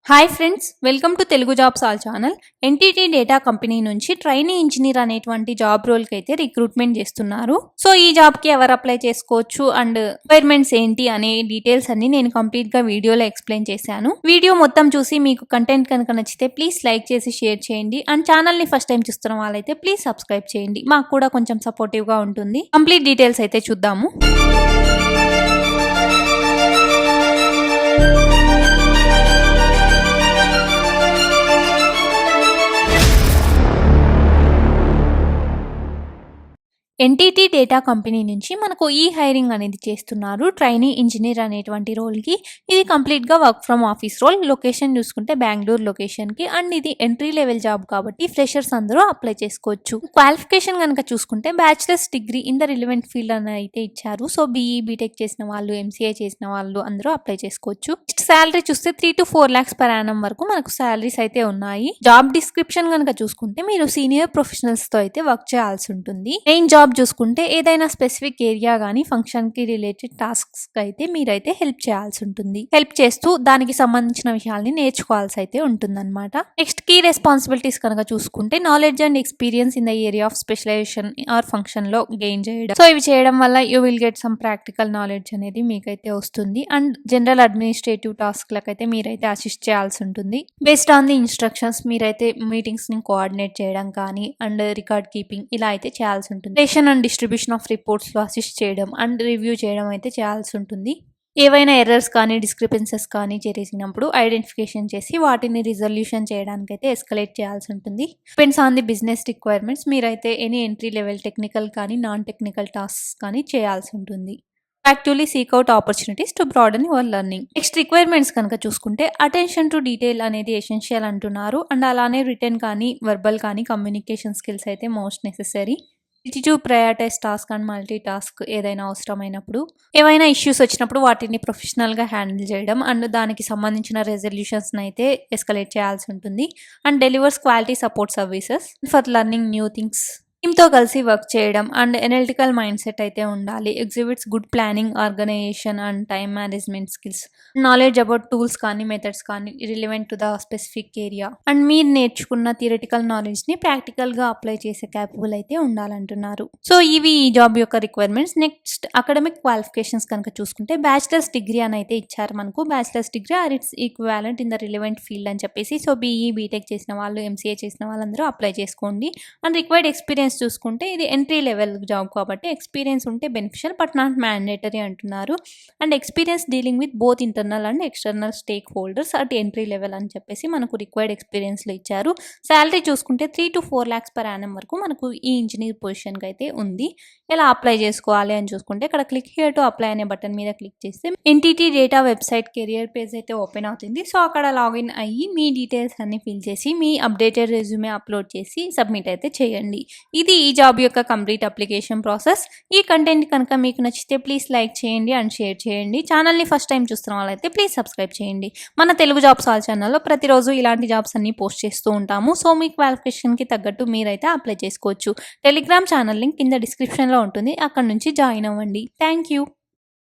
Hi friends, welcome to Telugu jobs all channel. NTT data company నుంచి trainee engineer అనేటువంటి job రోల్కి అయితే recruitment చేస్తున్నారు. సో ఈ జాబ్కి ఎవరు అప్లై చేసుకోవచ్చు అండ్ రిక్వైర్మెంట్స్ ఏంటి అనే డీటెయిల్స్ అన్ని నేను కంప్లీట్గా వీడియోలో ఎక్స్ప్లెయిన్ చేశాను. వీడియో మొత్తం చూసి మీకు కంటెంట్ కనుక నచ్చితే ప్లీజ్ లైక్ చేసి షేర్ చేయండి. అండ్ ఛానల్ని ఫస్ట్ టైం చూస్తున్న వాళ్ళైతే ప్లీజ్ సబ్స్క్రైబ్ చేయండి. మాకు కూడా కొంచెం సపోర్టివ్గా ఉంటుంది. కంప్లీట్ డీటెయిల్స్ అయితే చూద్దాము. ఎన్టీటీ డేటా కంపెనీ నుంచి మనకు ఈ హైరింగ్ అనేది చేస్తున్నారు. ట్రైనీ ఇంజనీర్ అనేటువంటి రోల్కి. ఇది కంప్లీట్గా work from office role. Location చూసుకుంటే బెంగళూరు లొకేషన్కి. అండ్ ఇది ఎంట్రీ లెవెల్ జాబ్ కాబట్టి ఫ్రెషర్స్ అందరూ అప్లై చేసుకోవచ్చు. క్వాలిఫికేషన్ కనుక చూసుకుంటే bachelors degree in the relevant field అని అయితే ఇచ్చారు. సో బీఈ బీటెక్ చేసిన వాళ్ళు, ఎంసీఏ చేసిన వాళ్ళు అందరూ అప్లై చేసుకోవచ్చు. శాలరీ చూస్తే 3 to 4 lakhs per annum వరకు మనకు శాలరీస్ అయితే ఉన్నాయి. జాబ్ డిస్క్రిప్షన్ కనుక చూసుకుంటే మీరు సీనియర్ ప్రొఫెషనల్స్ తో అయితే వర్క్ చేయాల్సి ఉంటుంది. మెయిన్ జాబ్ చూసుకుంటే ఏదైనా స్పెసిఫిక్ ఏరియా గానీ ఫంక్షన్ కి రిలేటెడ్ టాస్క్స్ అయితే మీరైతే హెల్ప్ చేయాల్సి ఉంటుంది. హెల్ప్ చేస్తూ దానికి సంబంధించిన విషయాల్ని నేర్చుకోవాల్సి అయితే ఉంటుందన్నమాట. నెక్స్ట్ కీ రెస్పాన్సిబిలిటీస్ కనుక చూసుకుంటే knowledge and experience in the area of specialization or function లో గెయిన్ చేయడం. సో ఇవి చేయడం వల్ల you will get some practical knowledge అనేది మీకైతే వస్తుంది. అండ్ జనరల్ అడ్మినిస్ట్రేటివ్ టాస్క్లకు అయితే మీరైతే అసిస్ట్ చేయాల్సి ఉంటుంది. బేస్డ్ ఆన్ ది ఇన్స్ట్రక్షన్స్ మీరైతే మీటింగ్స్ ని కోఆర్డినేట్ చేయడం కానీ అండ్ రికార్డ్ కీపింగ్ ఇలా అయితే చేయాల్సి ఉంటుంది. అండ్ డిస్ట్రిబ్యూషన్ ఆఫ్ రిపోర్ట్స్ లో అసిస్ట్ చేయడం అండ్ రివ్యూ చేయడం అయితే చేయాల్సి ఉంటుంది. ఏవైనా ఎర్రర్స్ కానీ డిస్క్రిపెన్సెస్ కానీ చేసినప్పుడు ఐడెంటిఫికేషన్ చేసి వాటిని రిజల్యూషన్ చేయడానికి అయితే ఎస్కలేట్ చేయాల్సి ఉంటుంది. Depends on the business requirements మీరైతే ఎనీ ఎంట్రీ లెవెల్ టెక్నికల్ కానీ నాన్ టెక్నికల్ టాస్క్స్ కానీ చేయాల్సి ఉంటుంది. Actively seek out opportunities to broaden your learning. Next requirements కనుక చూసుకుంటే అటెన్షన్ టు డీటెయిల్ అనేది ఎసెన్షియల్ అంటున్నారు. అండ్ అలానే రిటర్న్ కానీ వర్బల్ కానీ కమ్యూనికేషన్ స్కిల్స్ అయితే most necessary. To prioritize task and multitask ఏదైనా అవసరమైనప్పుడు ఏవైనా ఇష్యూస్ వచ్చినప్పుడు వాటిని ప్రొఫెషనల్గా హ్యాండిల్ చేయడం అండ్ దానికి సంబంధించిన రెజల్యూషన్స్ అయితే ఎస్కలేట్ చేయాల్సి ఉంటుంది. And delivers quality support services for learning new things. టీమ్తో కలిసి వర్క్ చేయడం అండ్ ఎనలిటికల్ మైండ్ సెట్ అయితే ఉండాలి. Exhibits good planning, organisation and time management skills. Knowledge about tools కానీ మెథడ్స్ కానీ relevant to the specific area. And మీరు నేర్చుకున్న theoretical నాలెడ్జ్ని ప్రాక్టికల్గా అప్లై చేసే క్యాపబుల్ అయితే ఉండాలంటున్నారు. సో ఇవి ఈ జాబ్ యొక్క రిక్వైర్మెంట్స్. నెక్స్ట్ అకాడమిక్ క్వాలిఫికేషన్స్ కనుక చూసుకుంటే బ్యాచిలర్స్ డిగ్రీ అని అయితే ఇచ్చారు మనకు. Bachelors degree or it's equivalent in the relevant field అని చెప్పేసి. సో బీఈ బీటెక్ చేసిన వాళ్ళు, ఎంసీఏ చేసిన వాళ్ళందరూ అప్లై చేసుకోండి. అండ్ రిక్వైర్డ్ ఎక్స్పీరియన్స్ చూసుకుంటే ఇది ఎంట్రీ లెవెల్ జాబ్ కాబట్టి ఎక్స్పీరియన్స్ ఉంటే బెనిఫిషియల్ బట్ నాట్ మ్యాండేటరీ అంటున్నారు. And experience dealing with both internal and external stake holders at entry level అని చెప్పేసి మనకు రిక్వైర్డ్ ఎక్స్పీరియన్స్లో ఇచ్చారు. శాలరీ చూసుకుంటే 3 to 4 lakhs per annum వరకు మనకు ఈ ఇంజనీర్ పొజిషన్కి అయితే ఉంది. ఎలా అప్లై చేసుకోవాలి అని చూసుకుంటే ఇక్కడ క్లిక్ హియర్ టు అప్లై అనే బటన్ మీద క్లిక్ చేస్తే NTT data website career page అయితే ఓపెన్ అవుతుంది. సో అక్కడ లాగిన్ అయ్యి మీ డీటెయిల్స్ అన్ని ఫిల్ చేసి మీ అప్డేటెడ్ రెజ్యూమే అప్లోడ్ చేసి సబ్మిట్ అయితే చేయండి. ఇది ఈ జాబ్ యొక్క కంప్లీట్ అప్లికేషన్ ప్రాసెస్. ఈ కంటెంట్ కనుక మీకు నచ్చితే ప్లీజ్ లైక్ చేయండి అండ్ షేర్ చేయండి. ఛానల్ని ఫస్ట్ టైం చూస్తున్న వాళ్ళైతే ప్లీజ్ సబ్స్క్రైబ్ చేయండి. మన తెలుగు జాబ్స్ ఆల్ ఛానల్లో ప్రతిరోజు ఇలాంటి జాబ్స్ అన్ని పోస్ట్ చేస్తూ ఉంటాము. సో మీ క్వాలిఫికేషన్కి తగ్గట్టు మీరైతే అప్లై చేసుకోవచ్చు. టెలిగ్రామ్ ఛానల్ లింక్ కింద డిస్క్రిప్షన్లో ఉంటుంది. అక్కడ నుంచి జాయిన్ అవ్వండి. Thank you.